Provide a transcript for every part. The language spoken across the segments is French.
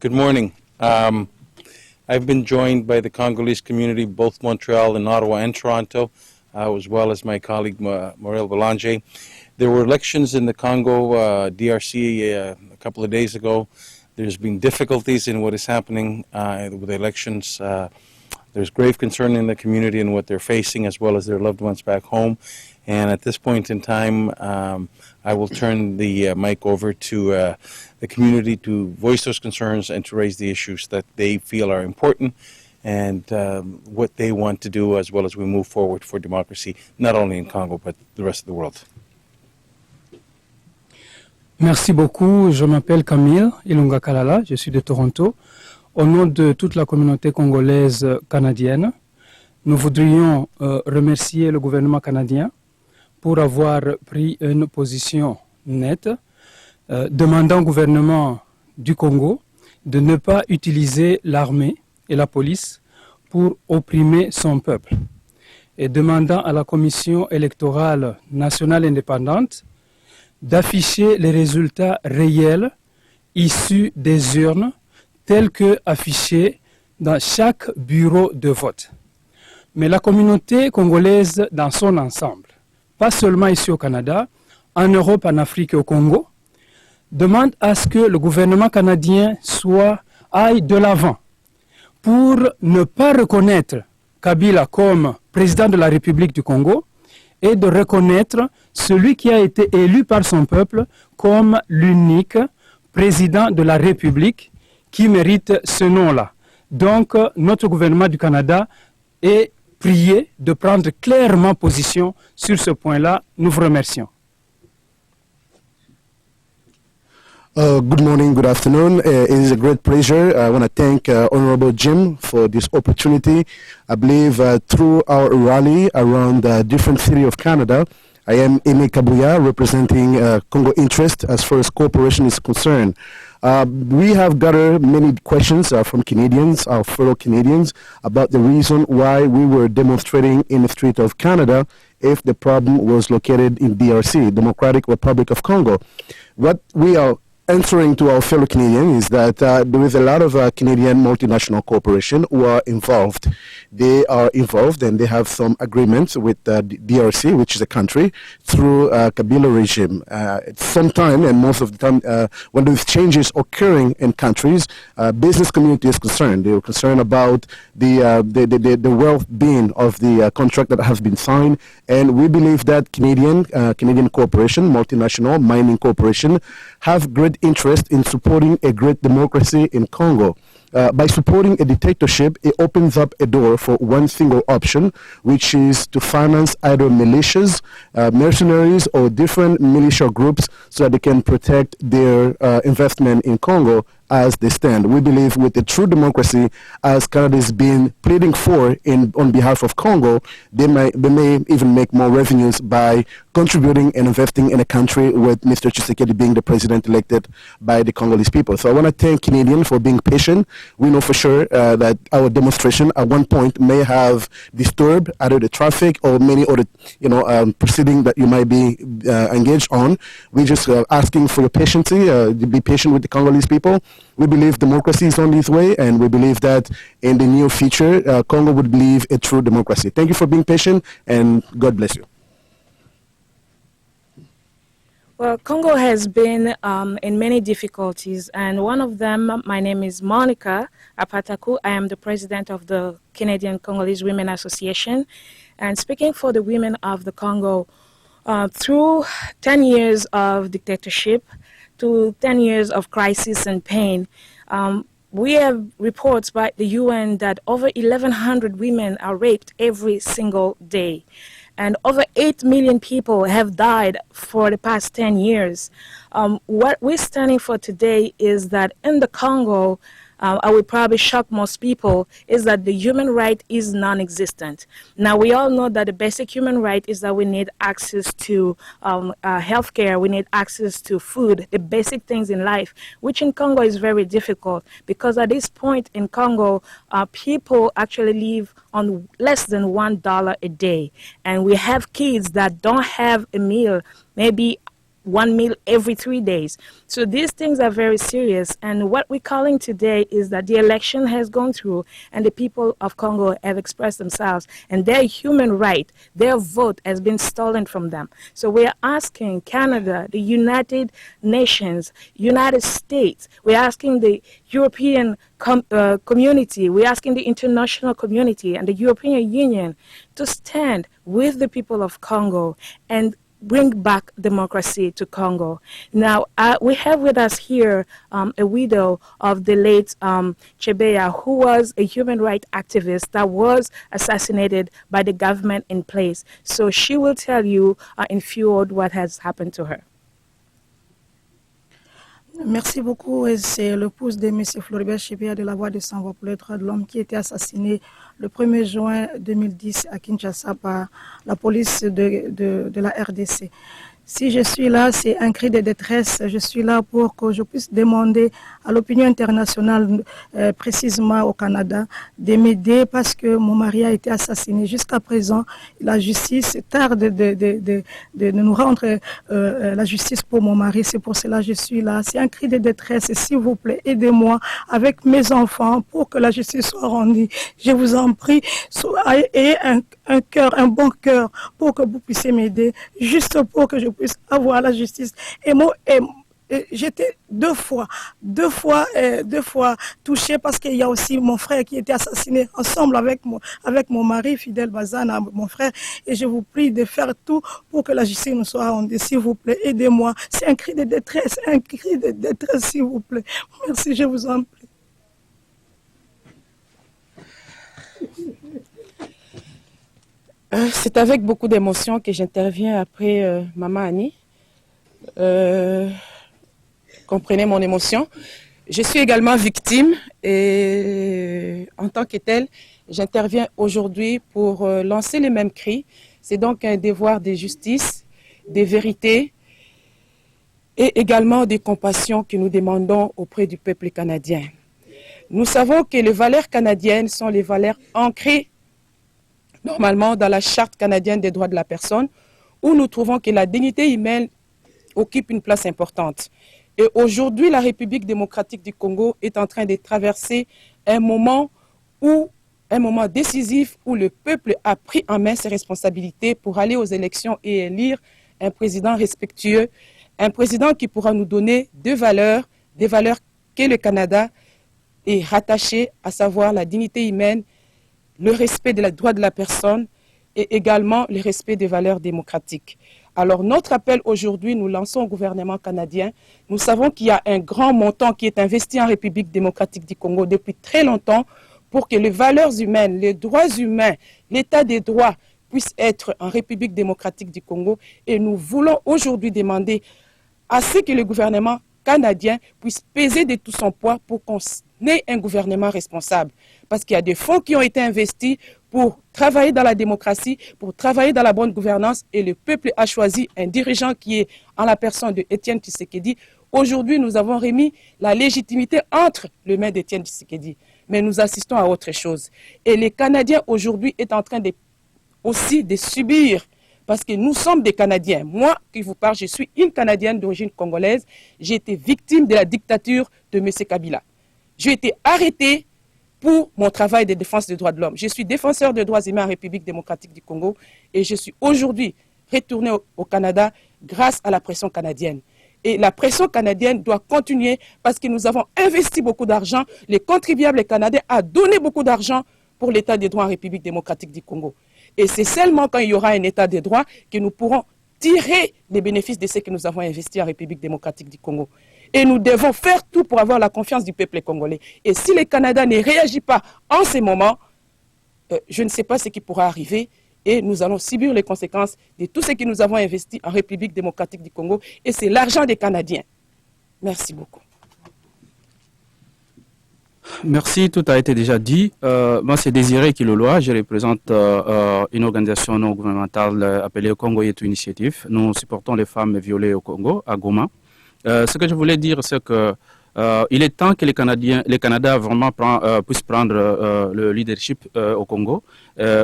Good morning. I've been joined by the Congolese community, both Montreal and Ottawa and Toronto, as well as my colleague Morel Belanger. There were elections in the Congo, DRC, a couple of days ago. There's been difficulties in what is happening with the elections. There's grave concern in the community and what they're facing, as well as their loved ones back home. And at this point in time, I will turn the mic over to the community to voice those concerns and to raise the issues that they feel are important and what they want to do as well as we move forward for democracy, not only in Congo, but the rest of the world. Merci beaucoup. Je m'appelle Camille Ilunga Kalala, je suis de Toronto. Au nom de toute la communauté congolaise canadienne, nous voudrions remercier le gouvernement canadien pour avoir pris une position nette, demandant au gouvernement du Congo de ne pas utiliser l'armée et la police pour opprimer son peuple, et demandant à la Commission électorale nationale indépendante d'afficher les résultats réels issus des urnes tels que affichés dans chaque bureau de vote. Mais la communauté congolaise dans son ensemble, pas seulement ici au Canada, en Europe, en Afrique et au Congo, demande à ce que le gouvernement canadien aille de l'avant pour ne pas reconnaître Kabila comme président de la République du Congo et de reconnaître celui qui a été élu par son peuple comme l'unique président de la République qui mérite ce nom-là. Donc, notre gouvernement du Canada est prié de prendre clairement position sur ce point-là. Nous vous remercions. Good morning, good afternoon. It is a great pleasure. I want to thank Honorable Jim for this opportunity. I believe through our rally around different cities of Canada, I am Aimé Kabuya, representing Congo Interest as far as cooperation is concerned. We have gathered many questions from Canadians, our fellow Canadians, about the reason why we were demonstrating in the street of Canada if the problem was located in DRC, Democratic Republic of Congo. What we are answering to our fellow Canadians is that there is a lot of Canadian multinational corporations who are involved. They are involved and they have some agreements with the DRC, which is a country, through Kabila regime. Sometimes, and most of the time, when those changes occurring in countries, business community is concerned. They are concerned about the well-being of the contract that has been signed, and we believe that Canadian corporation, multinational mining corporation, have great interest in supporting a great democracy in Congo. By supporting a dictatorship, it opens up a door for one single option, which is to finance either militias, mercenaries, or different militia groups so that they can protect their investment in Congo as they stand. We believe with a true democracy, as Canada has been pleading for on behalf of Congo, they may even make more revenues by contributing and investing in a country with Mr. Tshisekedi being the president elected by the Congolese people. So I want to thank Canadians for being patient. We know for sure that our demonstration at one point may have disturbed either the traffic or many other proceedings that you might be engaged on. We're just asking for your patience, to be patient with the Congolese people. We believe democracy is on its way, and we believe that in the near future, Congo would believe a true democracy. Thank you for being patient, and God bless you. Well, Congo has been in many difficulties, and one of them, my name is Monica Apataku. I am the president of the Canadian Congolese Women Association, and speaking for the women of the Congo, through 10 years of dictatorship, to 10 years of crisis and pain. We have reports by the UN that over 1,100 women are raped every single day. And over 8 million people have died for the past 10 years. What we're standing for today is that in the Congo, I would probably shock most people, is that the human right is non-existent. Now, we all know that the basic human right is that we need access to healthcare, we need access to food, the basic things in life, which in Congo is very difficult because at this point in Congo, people actually live on less than $1 a day. And we have kids that don't have a meal, maybe one meal every 3 days. So these things are very serious. And what we're calling today is that the election has gone through and the people of Congo have expressed themselves and their human right, their vote has been stolen from them. So we're asking Canada, the United Nations, United States, we're asking the European community, we're asking the international community and the European Union to stand with the people of Congo and bring back democracy to Congo. Now, we have with us here a widow of the late Chebeya, who was a human rights activist that was assassinated by the government in place. So she will tell you in few words what has happened to her. Merci beaucoup. C'est l'épouse de M. Floribert Chebeya de la Voix des Sans-Voix pour les droits de l'homme qui a été assassiné le 1er juin 2010 à Kinshasa par la police de la RDC. Si je suis là, c'est un cri de détresse. Je suis là pour que je puisse demander à l'opinion internationale, précisément au Canada, de m'aider parce que mon mari a été assassiné. Jusqu'à présent, la justice tarde de nous rendre la justice pour mon mari. C'est pour cela que je suis là. C'est un cri de détresse. S'il vous plaît, aidez-moi avec mes enfants pour que la justice soit rendue. Je vous en prie, ayez un cœur, un bon cœur pour que vous puissiez m'aider, juste pour que je puisse avoir la justice. Et moi, j'étais deux fois touchée parce qu'il y a aussi mon frère qui était assassiné ensemble avec mon mari, Fidel Bazana, mon frère. Et je vous prie de faire tout pour que la justice nous soit rendue. S'il vous plaît, aidez-moi. C'est un cri de détresse, s'il vous plaît. Merci, je vous en prie. C'est avec beaucoup d'émotion que j'interviens après Maman Annie. Comprenez mon émotion. Je suis également victime et en tant que telle, j'interviens aujourd'hui pour lancer les mêmes cris. C'est donc un devoir de justice, de vérité et également de compassion que nous demandons auprès du peuple canadien. Nous savons que les valeurs canadiennes sont les valeurs ancrées normalement dans la Charte canadienne des droits de la personne, où nous trouvons que la dignité humaine occupe une place importante. Et aujourd'hui, la République démocratique du Congo est en train de traverser un moment décisif où le peuple a pris en main ses responsabilités pour aller aux élections et élire un président respectueux, un président qui pourra nous donner des valeurs que le Canada est rattaché, à savoir la dignité humaine, le respect des droits de la personne et également le respect des valeurs démocratiques. Alors notre appel aujourd'hui, nous lançons au gouvernement canadien. Nous savons qu'il y a un grand montant qui est investi en République démocratique du Congo depuis très longtemps pour que les valeurs humaines, les droits humains, l'état des droits puissent être en République démocratique du Congo. Et nous voulons aujourd'hui demander à ce que le gouvernement canadien puisse peser de tout son poids pour qu'on ait un gouvernement responsable. Parce qu'il y a des fonds qui ont été investis pour travailler dans la démocratie, pour travailler dans la bonne gouvernance, et le peuple a choisi un dirigeant qui est en la personne de Étienne Tshisekedi. Aujourd'hui, nous avons remis la légitimité entre les mains d'Étienne Tshisekedi. Mais nous assistons à autre chose. Et les Canadiens aujourd'hui sont en train aussi de subir, parce que nous sommes des Canadiens. Moi, qui vous parle, je suis une Canadienne d'origine congolaise. J'ai été victime de la dictature de M. Kabila. J'ai été arrêtée pour mon travail de défense des droits de l'homme. Je suis défenseur des droits humains en République démocratique du Congo et je suis aujourd'hui retourné au Canada grâce à la pression canadienne. Et la pression canadienne doit continuer parce que nous avons investi beaucoup d'argent. Les contribuables canadiens ont donné beaucoup d'argent pour l'état des droits en République démocratique du Congo. Et c'est seulement quand il y aura un état des droits que nous pourrons tirer les bénéfices de ce que nous avons investi en République démocratique du Congo. Et nous devons faire tout pour avoir la confiance du peuple congolais. Et si le Canada ne réagit pas en ce moment, je ne sais pas ce qui pourra arriver. Et nous allons subir les conséquences de tout ce que nous avons investi en République démocratique du Congo. Et c'est l'argent des Canadiens. Merci beaucoup. Merci, tout a été déjà dit. Moi, c'est Désiré Kiloloa. Je représente une organisation non gouvernementale appelée Congo Yetu Initiative. Nous supportons les femmes violées au Congo, à Goma. Ce que je voulais dire, c'est que il est temps que le Canada vraiment puisse prendre le leadership au Congo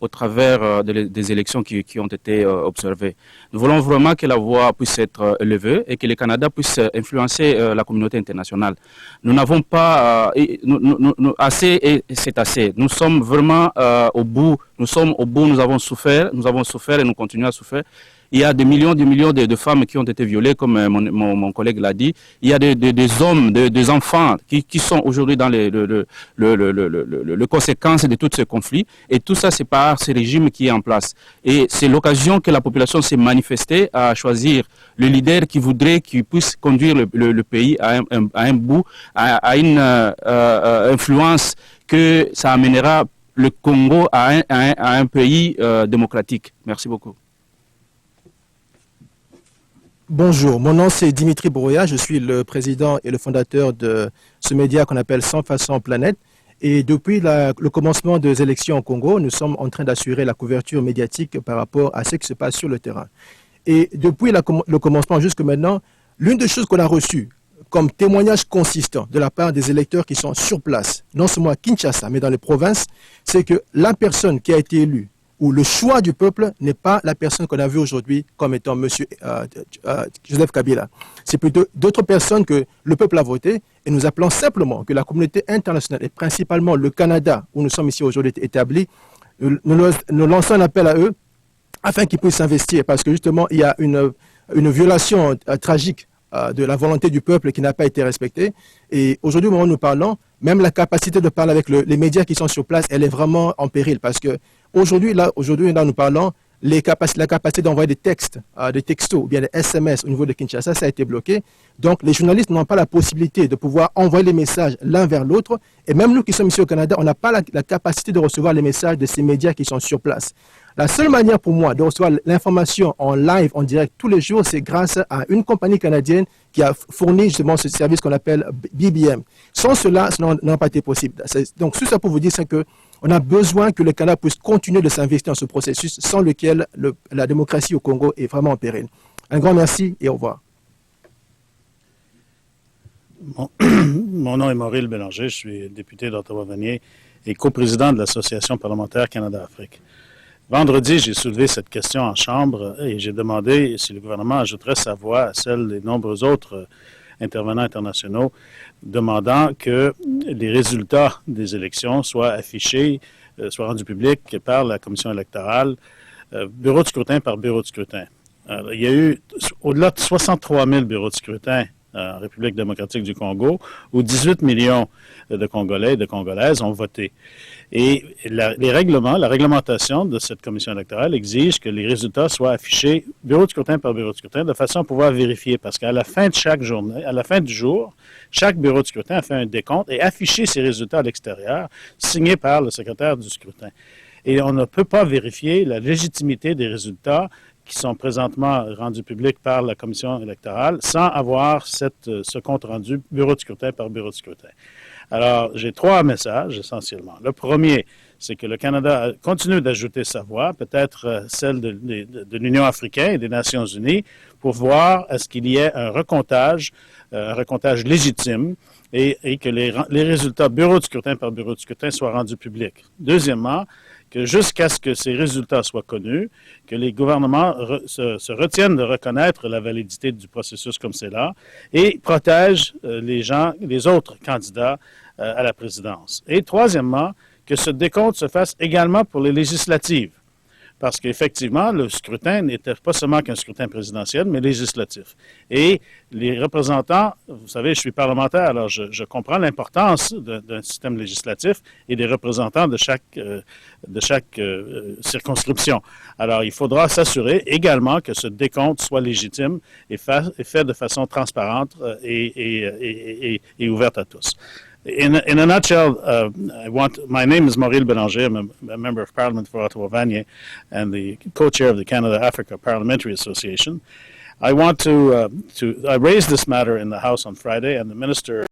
au travers des élections qui ont été observées. Nous voulons vraiment que la voix puisse être élevée et que le Canada puisse influencer la communauté internationale. Nous n'avons pas assez et c'est assez. Nous sommes vraiment au bout. Nous avons souffert et nous continuons à souffrir. Il y a des millions de femmes qui ont été violées, comme mon collègue l'a dit. Il y a des hommes, des enfants qui sont aujourd'hui dans les conséquences de tous ces conflits. Et tout ça, c'est par ce régime qui est en place. Et c'est l'occasion que la population s'est manifestée à choisir le leader qui puisse conduire le pays à un bout, à une influence que ça amènera le Congo à un pays démocratique. Merci beaucoup. Bonjour, mon nom c'est Dimitri Brouilla, je suis le président et le fondateur de ce média qu'on appelle Sans Façon Planète. Et depuis le commencement des élections au Congo, nous sommes en train d'assurer la couverture médiatique par rapport à ce qui se passe sur le terrain. Et depuis le commencement jusqu'à maintenant, l'une des choses qu'on a reçues comme témoignage consistant de la part des électeurs qui sont sur place, non seulement à Kinshasa, mais dans les provinces, c'est que la personne qui a été élue où le choix du peuple n'est pas la personne qu'on a vue aujourd'hui comme étant M. Joseph Kabila. C'est plutôt d'autres personnes que le peuple a voté et nous appelons simplement que la communauté internationale et principalement le Canada, où nous sommes ici aujourd'hui établis, nous lançons un appel à eux afin qu'ils puissent s'investir parce que justement il y a une violation tragique de la volonté du peuple qui n'a pas été respectée. Et aujourd'hui, au moment où nous parlons, même la capacité de parler avec les médias qui sont sur place, elle est vraiment en péril parce que aujourd'hui, là, nous parlons, la capacité d'envoyer des textos ou bien des SMS au niveau de Kinshasa, ça a été bloqué. Donc, les journalistes n'ont pas la possibilité de pouvoir envoyer les messages l'un vers l'autre. Et même nous qui sommes ici au Canada, on n'a pas la capacité de recevoir les messages de ces médias qui sont sur place. La seule manière pour moi de recevoir l'information en live, en direct, tous les jours, c'est grâce à une compagnie canadienne qui a fourni justement ce service qu'on appelle BBM. Sans cela, cela n'a pas été possible. Donc, tout ça pour vous dire, c'est qu'on a besoin que le Canada puisse continuer de s'investir dans ce processus sans lequel la démocratie au Congo est vraiment en péril. Un grand merci et au revoir. Mon nom est Maurice Bélanger, je suis député d'Ottawa-Vanier et coprésident de l'Association parlementaire Canada-Afrique. Vendredi, j'ai soulevé cette question en Chambre et j'ai demandé si le gouvernement ajouterait sa voix à celle des nombreux autres intervenants internationaux, demandant que les résultats des élections soient affichés, soient rendus publics par la Commission électorale, bureau de scrutin par bureau de scrutin. Il y a eu au-delà de 63 000 bureaux de scrutin en République démocratique du Congo, où 18 millions de Congolais et de Congolaises ont voté. Et la réglementation de cette commission électorale exige que les résultats soient affichés bureau de scrutin par bureau de scrutin de façon à pouvoir vérifier. Parce qu'à la fin de chaque journée, à la fin du jour, chaque bureau de scrutin a fait un décompte et affiché ses résultats à l'extérieur, signés par le secrétaire du scrutin. Et on ne peut pas vérifier la légitimité des résultats qui sont présentement rendus publics par la commission électorale sans avoir ce compte rendu bureau de scrutin par bureau de scrutin. Alors, j'ai trois messages essentiellement. Le premier, c'est que le Canada continue d'ajouter sa voix, peut-être celle de l'Union africaine et des Nations unies, pour voir est-ce qu'il y ait un recomptage légitime et que les résultats bureau de scrutin par bureau de scrutin soient rendus publics. Deuxièmement, que jusqu'à ce que ces résultats soient connus, que les gouvernements se retiennent de reconnaître la validité du processus comme c'est là et protègent les autres candidats à la présidence. Et troisièmement, que ce décompte se fasse également pour les législatives. Parce qu'effectivement, le scrutin n'était pas seulement qu'un scrutin présidentiel, mais législatif. Et les représentants, vous savez, je suis parlementaire, alors je comprends l'importance d'un système législatif et des représentants de chaque circonscription. Alors, il faudra s'assurer également que ce décompte soit légitime et fait de façon transparente et ouverte à tous. In a nutshell, my name is Maurice Bélanger. I'm a member of Parliament for Ottawa-Vanier and the co-chair of the Canada-Africa Parliamentary Association. I want I raised this matter in the House on Friday, and the Minister